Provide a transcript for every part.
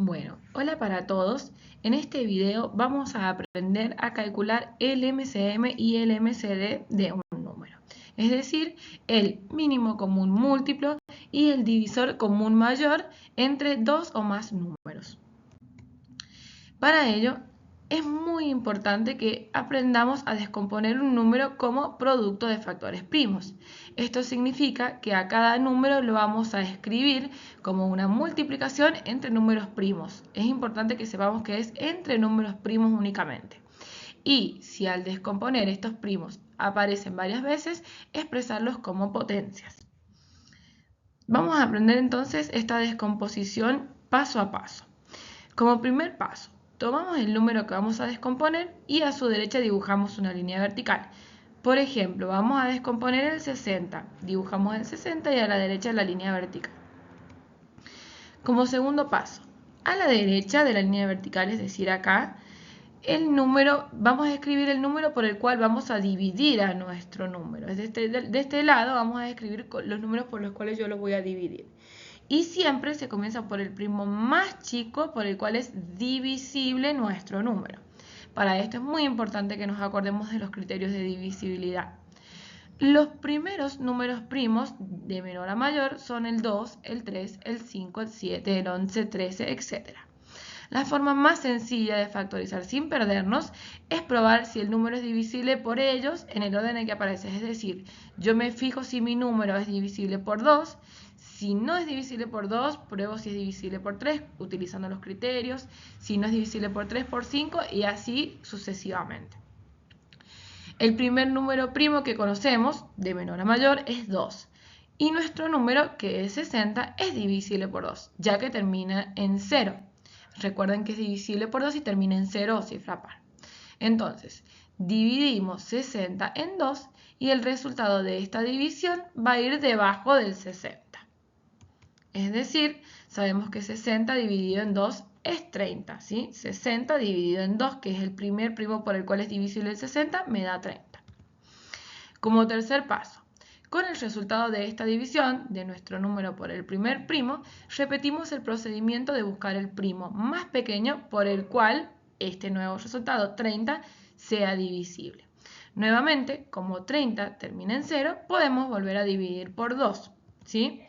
Bueno, hola para todos. En este video vamos a aprender a calcular el MCM y el MCD de un número. Es decir, el mínimo común múltiplo y el divisor común mayor entre dos o más números. Para ello, es muy importante que aprendamos a descomponer un número como producto de factores primos. Esto significa que a cada número lo vamos a escribir como una multiplicación entre números primos. Es importante que sepamos que es entre números primos únicamente. Y si al descomponer estos primos aparecen varias veces, expresarlos como potencias. Vamos a aprender entonces esta descomposición paso a paso. Como primer paso, tomamos el número que vamos a descomponer y a su derecha dibujamos una línea vertical. Por ejemplo, vamos a descomponer el 60. Dibujamos el 60 y a la derecha la línea vertical. Como segundo paso, a la derecha de la línea vertical, es decir, acá, vamos a escribir el número por el cual vamos a dividir a nuestro número. De este lado vamos a escribir los números por los cuales yo los voy a dividir. Y siempre se comienza por el primo más chico por el cual es divisible nuestro número. Para esto es muy importante que nos acordemos de los criterios de divisibilidad. Los primeros números primos de menor a mayor son el 2, el 3, el 5, el 7, el 11, 13, etc. La forma más sencilla de factorizar sin perdernos es probar si el número es divisible por ellos en el orden en que aparece. Es decir, yo me fijo si mi número es divisible por 2. Si no es divisible por 2, pruebo si es divisible por 3, utilizando los criterios. Si no es divisible por 3, por 5 y así sucesivamente. El primer número primo que conocemos, de menor a mayor, es 2. Y nuestro número, que es 60, es divisible por 2, ya que termina en 0. Recuerden que es divisible por 2 y termina en 0 o cifra par. Entonces, dividimos 60 en 2 y el resultado de esta división va a ir debajo del 60. Es decir, sabemos que 60 dividido en 2 es 30, ¿sí? 60 dividido en 2, que es el primer primo por el cual es divisible el 60, me da 30. Como tercer paso, con el resultado de esta división de nuestro número por el primer primo, repetimos el procedimiento de buscar el primo más pequeño por el cual este nuevo resultado, 30, sea divisible. Nuevamente, como 30 termina en 0, podemos volver a dividir por 2, ¿sí?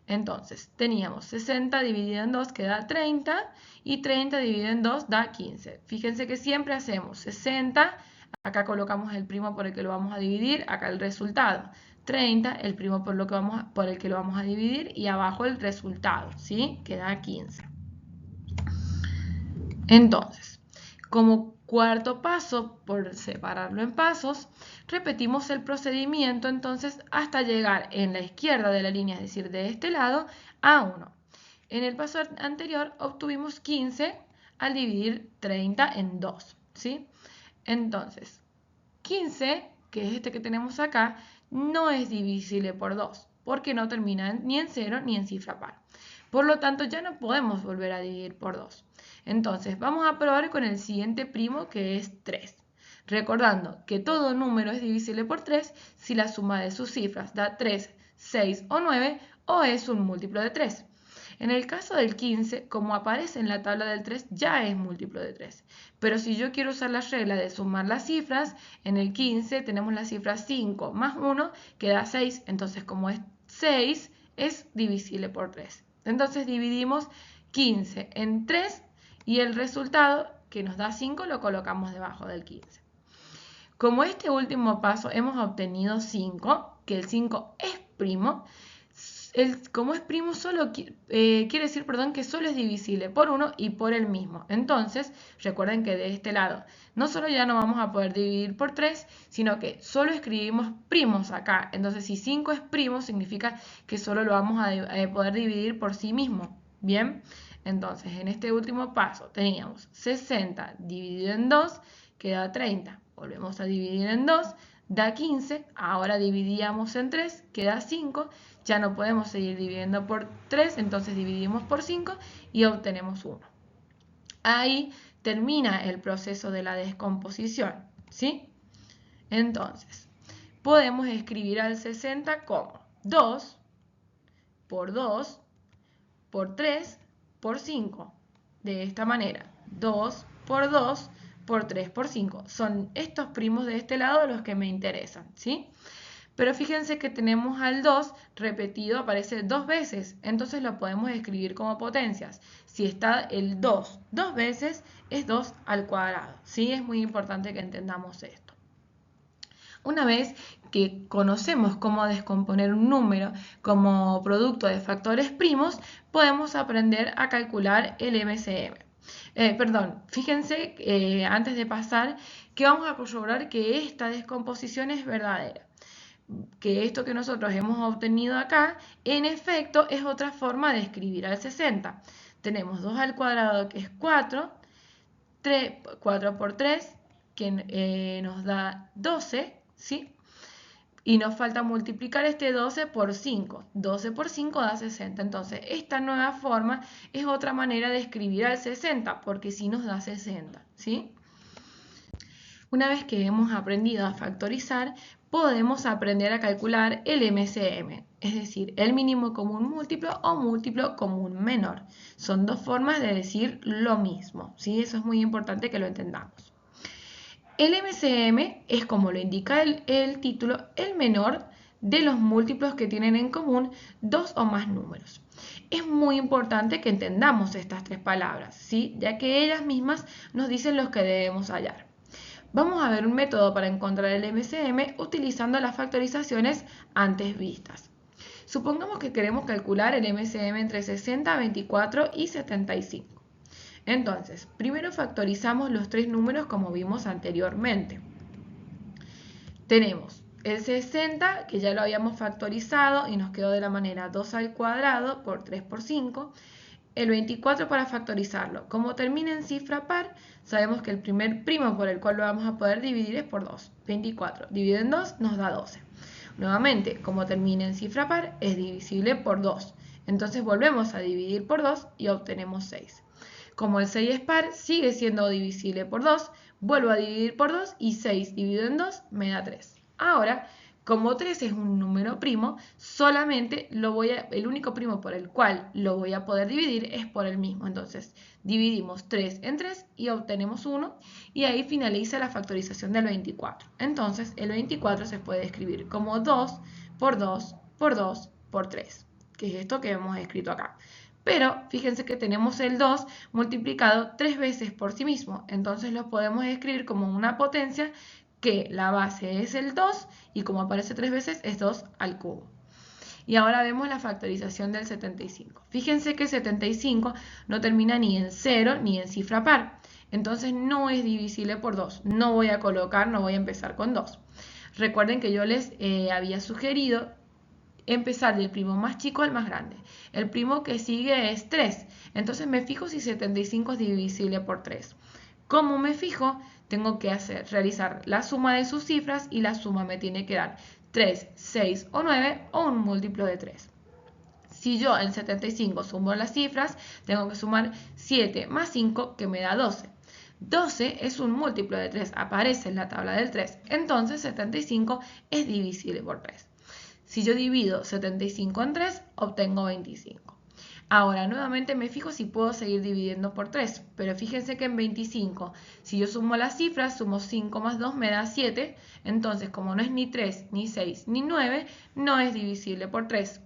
Entonces, teníamos 60 dividido en 2 que da 30 y 30 dividido en 2 da 15. Fíjense que siempre hacemos 60, acá colocamos el primo por el que lo vamos a dividir, acá el resultado. 30, el primo por el que lo vamos a dividir y abajo el resultado, ¿sí? Que da 15. Entonces, como cuarto paso, por separarlo en pasos, repetimos el procedimiento entonces hasta llegar en la izquierda de la línea, es decir, de este lado, a 1. En el paso anterior obtuvimos 15 al dividir 30 en 2, ¿sí? Entonces, 15, que es este que tenemos acá, no es divisible por 2, porque no termina ni en 0 ni en cifra par. Por lo tanto, ya no podemos volver a dividir por 2. Entonces, vamos a probar con el siguiente primo, que es 3. Recordando que todo número es divisible por 3 si la suma de sus cifras da 3, 6 o 9 o es un múltiplo de 3. En el caso del 15, como aparece en la tabla del 3, ya es múltiplo de 3. Pero si yo quiero usar la regla de sumar las cifras, en el 15 tenemos la cifra 5 más 1, que da 6. Entonces, como es 6, es divisible por 3. Entonces, dividimos 15 en 3 y el resultado, que nos da 5, lo colocamos debajo del 15. Como este último paso hemos obtenido 5, que el 5 es primo, como es primo quiere decir que solo es divisible por 1 y por el mismo. Entonces, recuerden que de este lado no solo ya no vamos a poder dividir por 3, sino que solo escribimos primos acá. Entonces, si 5 es primo, significa que solo lo vamos a poder dividir por sí mismo. Bien, entonces en este último paso teníamos 60 dividido en 2, que da 30. Volvemos a dividir en 2, da 15. Ahora dividíamos en 3, que da 5. Ya no podemos seguir dividiendo por 3, entonces dividimos por 5 y obtenemos 1. Ahí termina el proceso de la descomposición, ¿sí? Entonces, podemos escribir al 60 como 2 por 2 por 3 por 5. de esta manera. 2 por 2 por 3 por 5. Son estos primos de este lado los que me interesan, ¿sí? Pero fíjense que tenemos al 2 repetido, aparece 2 veces, entonces lo podemos escribir como potencias. Si está el 2 2 veces, es 2 al cuadrado, ¿sí? Es muy importante que entendamos esto. Una vez que conocemos cómo descomponer un número como producto de factores primos, podemos aprender a calcular el MCM. Fíjense, antes de pasar, que vamos a corroborar que esta descomposición es verdadera. Que esto que nosotros hemos obtenido acá, en efecto, es otra forma de escribir al 60. Tenemos 2 al cuadrado, que es 4, 4 por 3, que nos da 12, ¿sí? Y nos falta multiplicar este 12 por 5. 12 por 5 da 60. Entonces, esta nueva forma es otra manera de escribir al 60, porque sí nos da 60, ¿sí? Una vez que hemos aprendido a factorizar, podemos aprender a calcular el MCM, es decir, el mínimo común múltiplo o múltiplo común menor. Son dos formas de decir lo mismo, ¿sí? Eso es muy importante que lo entendamos. El MCM es, como lo indica el título, el menor de los múltiplos que tienen en común dos o más números. Es muy importante que entendamos estas tres palabras, ¿sí? Ya que ellas mismas nos dicen los que debemos hallar. Vamos a ver un método para encontrar el MCM utilizando las factorizaciones antes vistas. Supongamos que queremos calcular el MCM entre 60, 24 y 75. Entonces, primero factorizamos los tres números como vimos anteriormente. Tenemos el 60, que ya lo habíamos factorizado y nos quedó de la manera 2 al cuadrado por 3 por 5. El 24 para factorizarlo. Como termina en cifra par, sabemos que el primer primo por el cual lo vamos a poder dividir es por 2. 24 dividido en 2 nos da 12. Nuevamente, como termina en cifra par, es divisible por 2. Entonces volvemos a dividir por 2 y obtenemos 6. Como el 6 es par, sigue siendo divisible por 2, vuelvo a dividir por 2 y 6 dividido en 2 me da 3. Ahora, como 3 es un número primo, solamente el único primo por el cual lo voy a poder dividir es por el mismo. Entonces, dividimos 3 en 3 y obtenemos 1 y ahí finaliza la factorización del 24. Entonces, el 24 se puede escribir como 2 por 2 por 2 por 3, que es esto que hemos escrito acá. Pero fíjense que tenemos el 2 multiplicado 3 veces por sí mismo, entonces lo podemos escribir como una potencia que la base es el 2 y como aparece 3 veces es 2 al cubo. Y ahora vemos la factorización del 75. Fíjense que el 75 no termina ni en 0 ni en cifra par, entonces no es divisible por 2. No voy a empezar con 2. Recuerden que yo les había sugerido empezar del primo más chico al más grande. El primo que sigue es 3. Entonces me fijo si 75 es divisible por 3. ¿Cómo me fijo? Tengo que realizar la suma de sus cifras y la suma me tiene que dar 3, 6 o 9 o un múltiplo de 3. Si yo en 75 sumo las cifras, tengo que sumar 7 más 5 que me da 12. 12 es un múltiplo de 3, aparece en la tabla del 3. Entonces 75 es divisible por 3. Si yo divido 75 en 3, obtengo 25. Ahora, nuevamente me fijo si puedo seguir dividiendo por 3, pero fíjense que en 25, si yo sumo las cifras, sumo 5 más 2 me da 7, entonces como no es ni 3, ni 6, ni 9, no es divisible por 3.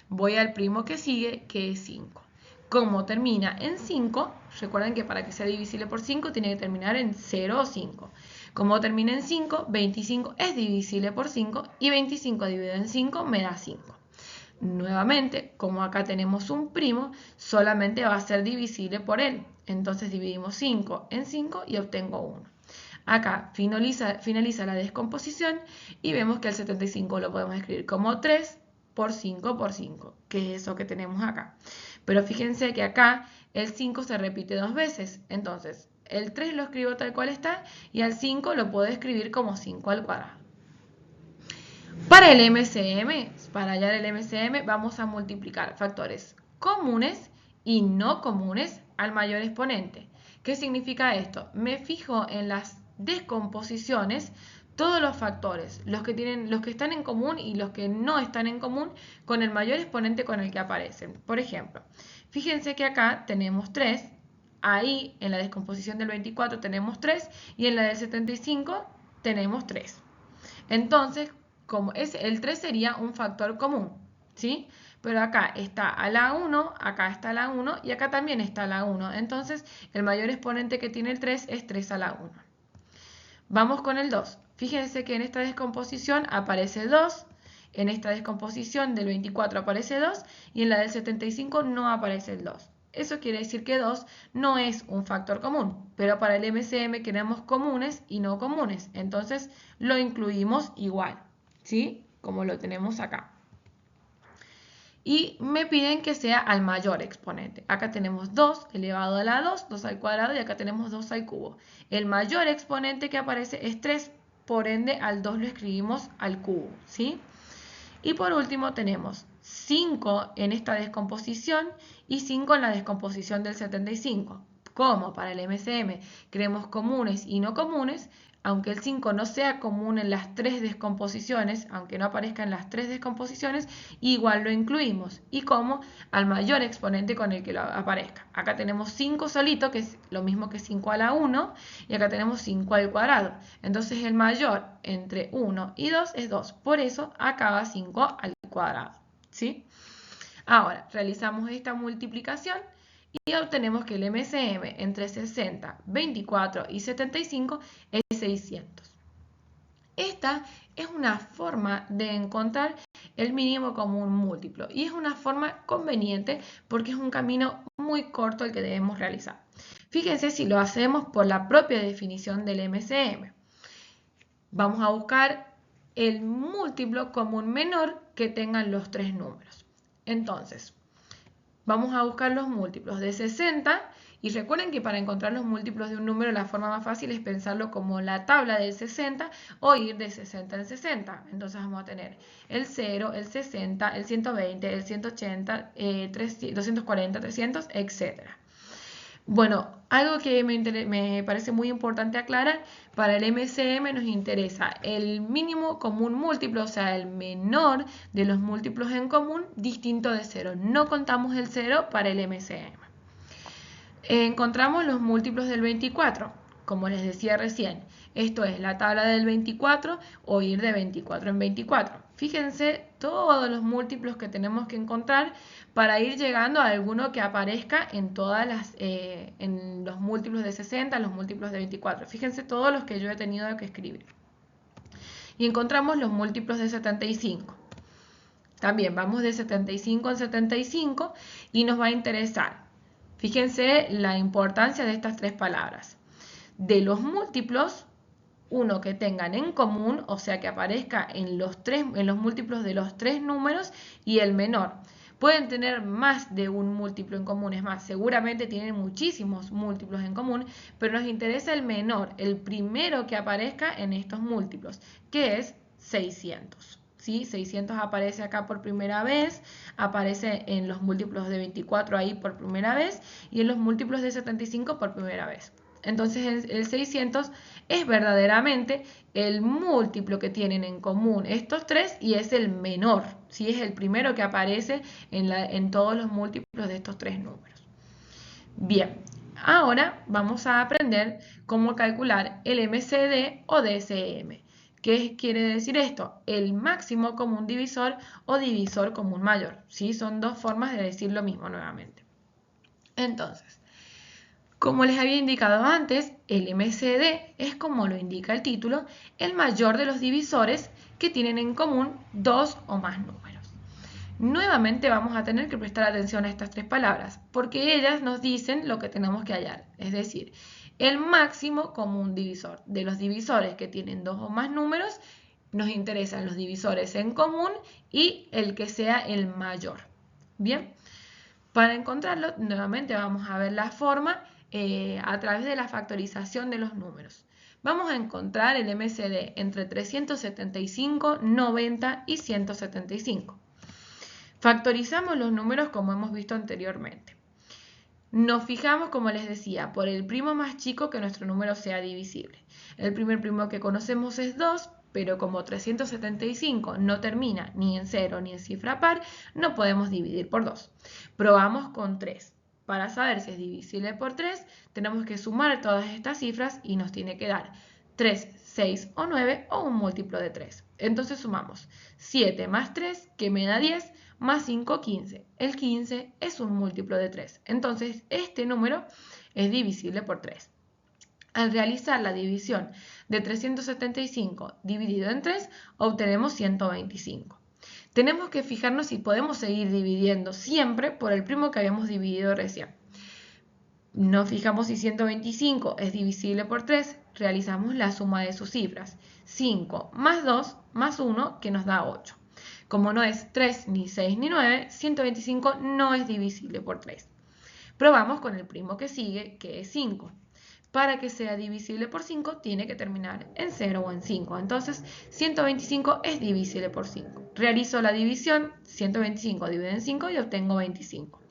Voy al primo que sigue, que es 5. Como termina en 5, recuerden que para que sea divisible por 5 tiene que terminar en 0 o 5. Como termina en 5, 25 es divisible por 5 y 25 dividido en 5 me da 5. Nuevamente, como acá tenemos un primo, solamente va a ser divisible por él. Entonces dividimos 5 en 5 y obtengo 1. Acá finaliza la descomposición y vemos que el 75 lo podemos escribir como 3 por 5 por 5, que es eso que tenemos acá. Pero fíjense que acá el 5 se repite dos veces, entonces el 3 lo escribo tal cual está y al 5 lo puedo escribir como 5 al cuadrado. Para el MCM, para hallar el MCM, vamos a multiplicar factores comunes y no comunes al mayor exponente. ¿Qué significa esto? Me fijo en las descomposiciones todos los factores, los que están en común y los que no están en común con el mayor exponente con el que aparecen. Por ejemplo, fíjense que acá tenemos 3 ahí en la descomposición del 24 tenemos 3 y en la del 75 tenemos 3. Entonces, como el 3 sería un factor común, ¿sí? Pero acá está a la 1, acá está la 1 y acá también está la 1. Entonces, el mayor exponente que tiene el 3 es 3 a la 1. Vamos con el 2. Fíjense que en esta descomposición aparece 2, en esta descomposición del 24 aparece 2 y en la del 75 no aparece el 2. Eso quiere decir que 2 no es un factor común, pero para el MCM queremos comunes y no comunes, entonces lo incluimos igual, ¿sí? Como lo tenemos acá. Y me piden que sea al mayor exponente. Acá tenemos 2 elevado a la 2, 2 al cuadrado, y acá tenemos 2 al cubo. El mayor exponente que aparece es 3, por ende al 2 lo escribimos al cubo, ¿sí? Y por último tenemos 5 en esta descomposición y 5 en la descomposición del 75. Como para el MCM queremos comunes y no comunes, aunque el 5 no sea común en las 3 descomposiciones, aunque no aparezca en las 3 descomposiciones, igual lo incluimos. Y como al mayor exponente con el que lo aparezca. Acá tenemos 5 solito, que es lo mismo que 5 a la 1, y acá tenemos 5 al cuadrado. Entonces el mayor entre 1 y 2 es 2. Por eso acá va 5 al cuadrado, ¿sí? Ahora, realizamos esta multiplicación y obtenemos que el MCM entre 60, 24 y 75 es 600. Esta es una forma de encontrar el mínimo común múltiplo y es una forma conveniente porque es un camino muy corto el que debemos realizar. Fíjense si lo hacemos por la propia definición del MCM. Vamos a buscar el múltiplo común menor que tengan los tres números. Entonces, vamos a buscar los múltiplos de 60 y recuerden que para encontrar los múltiplos de un número la forma más fácil es pensarlo como la tabla del 60 o ir de 60 en 60. Entonces vamos a tener el 0, el 60, el 120, el 180, 240, 300, etc. Bueno, algo que me parece muy importante aclarar, para el MCM nos interesa el mínimo común múltiplo, o sea, el menor de los múltiplos en común distinto de 0. No contamos el 0 para el MCM. Encontramos los múltiplos del 24, como les decía recién. Esto es la tabla del 24 o ir de 24 en 24. Fíjense todos los múltiplos que tenemos que encontrar para ir llegando a alguno que aparezca en en los múltiplos de 60, los múltiplos de 24. Fíjense todos los que yo he tenido que escribir. Y encontramos los múltiplos de 75. También vamos de 75 en 75 y nos va a interesar. Fíjense la importancia de estas tres palabras. De los múltiplos, uno que tengan en común, o sea que aparezca en los múltiplos de los tres números, y el menor. Pueden tener más de un múltiplo en común, es más, seguramente tienen muchísimos múltiplos en común, pero nos interesa el menor, el primero que aparezca en estos múltiplos, que es 600. ¿Sí? 600 aparece acá por primera vez, aparece en los múltiplos de 24 ahí por primera vez y en los múltiplos de 75 por primera vez. Entonces el 600 es verdaderamente el múltiplo que tienen en común estos tres y es el menor, ¿sí? Es el primero que aparece en todos los múltiplos de estos tres números. Bien, ahora vamos a aprender cómo calcular el MCD o DCM. ¿Qué quiere decir esto? El máximo común divisor o divisor común mayor. ¿Sí? Son dos formas de decir lo mismo nuevamente. Entonces, como les había indicado antes, el MCD es, como lo indica el título, el mayor de los divisores que tienen en común dos o más números. Nuevamente vamos a tener que prestar atención a estas tres palabras, porque ellas nos dicen lo que tenemos que hallar, es decir, el máximo común divisor. De los divisores que tienen dos o más números, nos interesan los divisores en común y el que sea el mayor. Bien, para encontrarlo, nuevamente vamos a ver la forma a través de la factorización de los números. Vamos a encontrar el MCD entre 375, 90 y 175. Factorizamos los números como hemos visto anteriormente. Nos fijamos, como les decía, por el primo más chico que nuestro número sea divisible. El primer primo que conocemos es 2, pero como 375 no termina ni en 0 ni en cifra par, no podemos dividir por 2. Probamos con 3. para saber si es divisible por 3, tenemos que sumar todas estas cifras y nos tiene que dar 3, 6 o 9 o un múltiplo de 3. Entonces sumamos 7 más 3, que me da 10, más 5, 15. El 15 es un múltiplo de 3. Entonces este número es divisible por 3. Al realizar la división de 375 dividido en 3, obtenemos 125. Tenemos que fijarnos si podemos seguir dividiendo siempre por el primo que habíamos dividido recién. Nos fijamos si 125 es divisible por 3, realizamos la suma de sus cifras. 5 más 2 más 1, que nos da 8. Como no es 3, ni 6, ni 9, 125 no es divisible por 3. Probamos con el primo que sigue, que es 5. Para que sea divisible por 5, tiene que terminar en 0 o en 5. Entonces, 125 es divisible por 5. Realizo la división, 125 dividido en 5 y obtengo 25.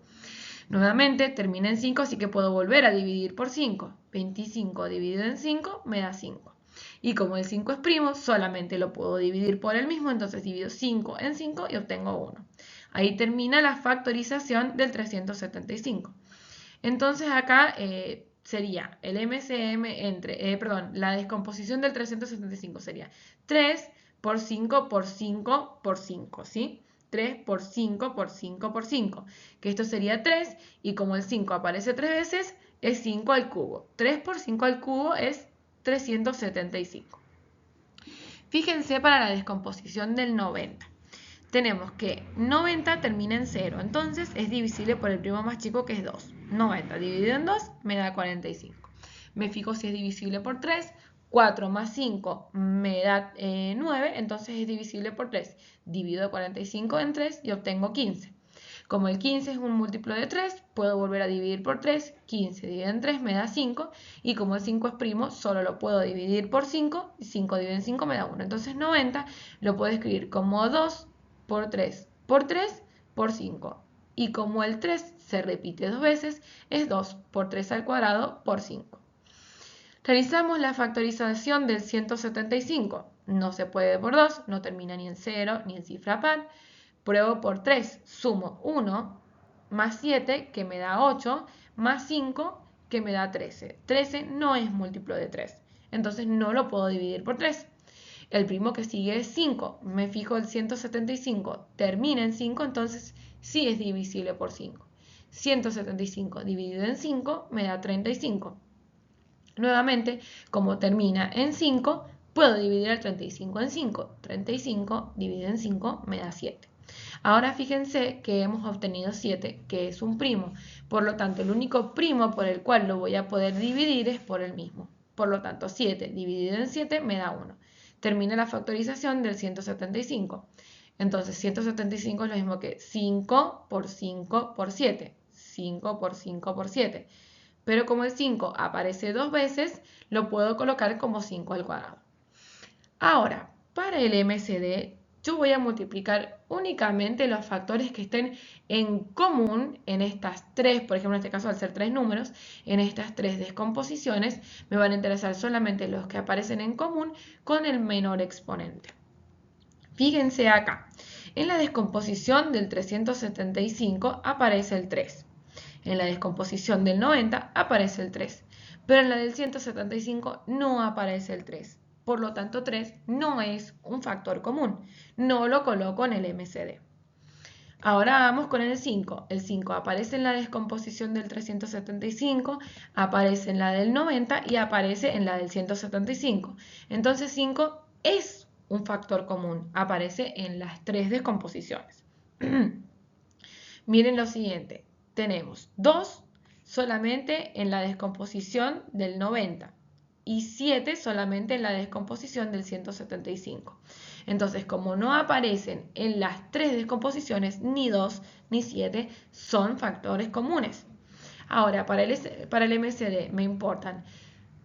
Nuevamente, termina en 5, así que puedo volver a dividir por 5. 25 dividido en 5 me da 5. Y como el 5 es primo, solamente lo puedo dividir por el mismo, entonces divido 5 en 5 y obtengo 1. Ahí termina la factorización del 375. Entonces acá sería el MCM entre, la descomposición del 375 sería 3 por 5 por 5 por 5, ¿sí? 3 por 5 por 5 por 5, que esto sería 3, y como el 5 aparece 3 veces, es 5 al cubo. 3 por 5 al cubo es 375. Fíjense para la descomposición del 90. Tenemos que 90 termina en 0, entonces es divisible por el primo más chico, que es 2. 90 dividido en 2 me da 45. Me fijo si es divisible por 3. 4 más 5 me da 9, entonces es divisible por 3. Divido 45 en 3 y obtengo 15. Como el 15 es un múltiplo de 3, puedo volver a dividir por 3. 15 dividido en 3 me da 5. Y como el 5 es primo, solo lo puedo dividir por 5. Y 5 dividido en 5 me da 1. Entonces 90 lo puedo escribir como 2 por 3 por 3 por 5. Y como el 3 se repite dos veces, es 2 por 3 al cuadrado por 5. Realizamos la factorización del 175. No se puede por 2, no termina ni en 0 ni en cifra par. Pruebo por 3, sumo 1 más 7, que me da 8, más 5, que me da 13. 13 no es múltiplo de 3, entonces no lo puedo dividir por 3. El primo que sigue es 5. Me fijo el 175, termina en 5, entonces sí es divisible por 5. 175 dividido en 5 me da 35. Nuevamente, como termina en 5, puedo dividir el 35 en 5. 35 dividido en 5 me da 7. Ahora fíjense que hemos obtenido 7, que es un primo. Por lo tanto, el único primo por el cual lo voy a poder dividir es por el mismo. Por lo tanto, 7 dividido en 7 me da 1. Termina la factorización del 175. Entonces, 175 es lo mismo que 5 por 5 por 7. 5 por 5 por 7. Pero como el 5 aparece dos veces, lo puedo colocar como 5 al cuadrado. Ahora, para el MCD, yo voy a multiplicar únicamente los factores que estén en común en estas tres, por ejemplo, en este caso, al ser tres números, en estas tres descomposiciones, me van a interesar solamente los que aparecen en común con el menor exponente. Fíjense acá, en la descomposición del 375 aparece el 3. En la descomposición del 90 aparece el 3, pero en la del 175 no aparece el 3. Por lo tanto, 3 no es un factor común. No lo coloco en el MCD. Ahora vamos con el 5. El 5 aparece en la descomposición del 375, aparece en la del 90 y aparece en la del 175. Entonces 5 es un factor común. Aparece en las tres descomposiciones. Miren lo siguiente. Tenemos 2 solamente en la descomposición del 90 y 7 solamente en la descomposición del 175. Entonces, como no aparecen en las tres descomposiciones, ni 2 ni 7 son factores comunes. Ahora, para el MCD me importan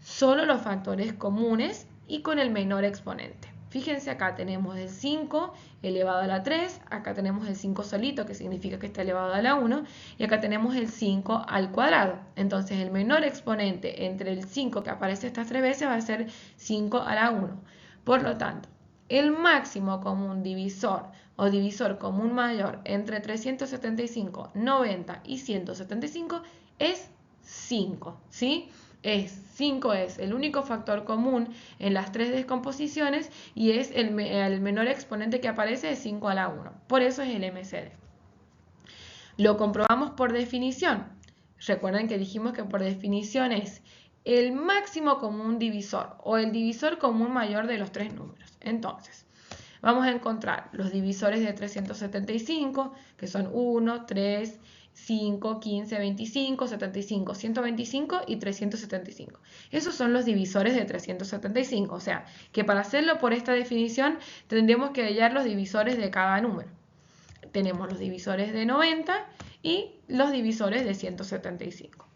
solo los factores comunes y con el menor exponente. Fíjense, acá tenemos el 5 elevado a la 3, acá tenemos el 5 solito, que significa que está elevado a la 1, y acá tenemos el 5 al cuadrado. Entonces el menor exponente entre el 5 que aparece estas tres veces va a ser 5 a la 1. Por lo tanto, el máximo común divisor o divisor común mayor entre 375, 90 y 175 es 5, ¿sí? 5 es el único factor común en las tres descomposiciones y es el menor exponente que aparece es 5 a la 1. Por eso es el MCD. Lo comprobamos por definición. Recuerden que dijimos que por definición es el máximo común divisor o el divisor común mayor de los tres números. Entonces, vamos a encontrar los divisores de 375, que son 1, 3, 5, 15, 25, 75, 125 y 375. Esos son los divisores de 375, o sea, que para hacerlo por esta definición tendríamos que hallar los divisores de cada número. Tenemos los divisores de 90 y los divisores de 175.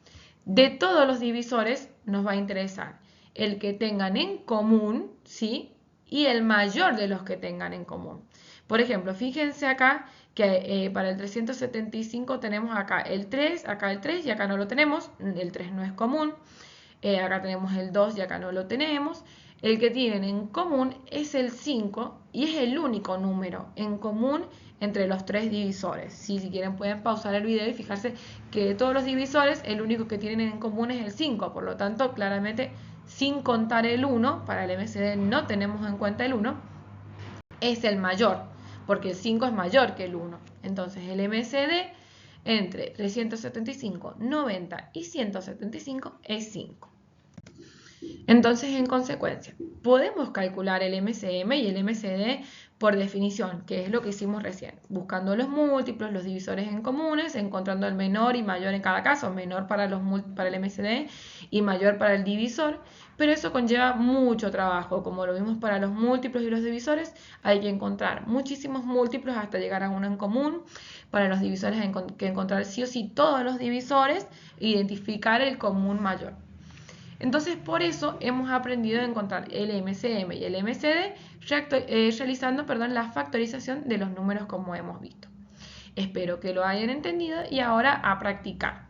De todos los divisores nos va a interesar el que tengan en común, ¿sí? Y el mayor de los que tengan en común. Por ejemplo, fíjense acá que para el 375 tenemos acá el 3 y acá no lo tenemos, el 3 no es común, acá tenemos el 2 y acá no lo tenemos. El que tienen en común es el 5 y es el único número en común entre los tres divisores. Si quieren pueden pausar el video y fijarse que de todos los divisores el único que tienen en común es el 5, por lo tanto claramente sin contar el 1, para el MCD no tenemos en cuenta el 1, es el mayor, porque el 5 es mayor que el 1. Entonces el MCD entre 375, 90 y 175 es 5. Entonces, en consecuencia, podemos calcular el MCM y el MCD por definición, que es lo que hicimos recién, buscando los múltiplos, los divisores en comunes, encontrando el menor y mayor en cada caso, menor para el MCD y mayor para el divisor, pero eso conlleva mucho trabajo, como lo vimos para los múltiplos y los divisores, hay que encontrar muchísimos múltiplos hasta llegar a uno en común, para los divisores hay que encontrar sí o sí todos los divisores e identificar el común mayor. Entonces, por eso hemos aprendido a encontrar el MCM y el MCD realizando la factorización de los números como hemos visto. Espero que lo hayan entendido y ahora a practicar.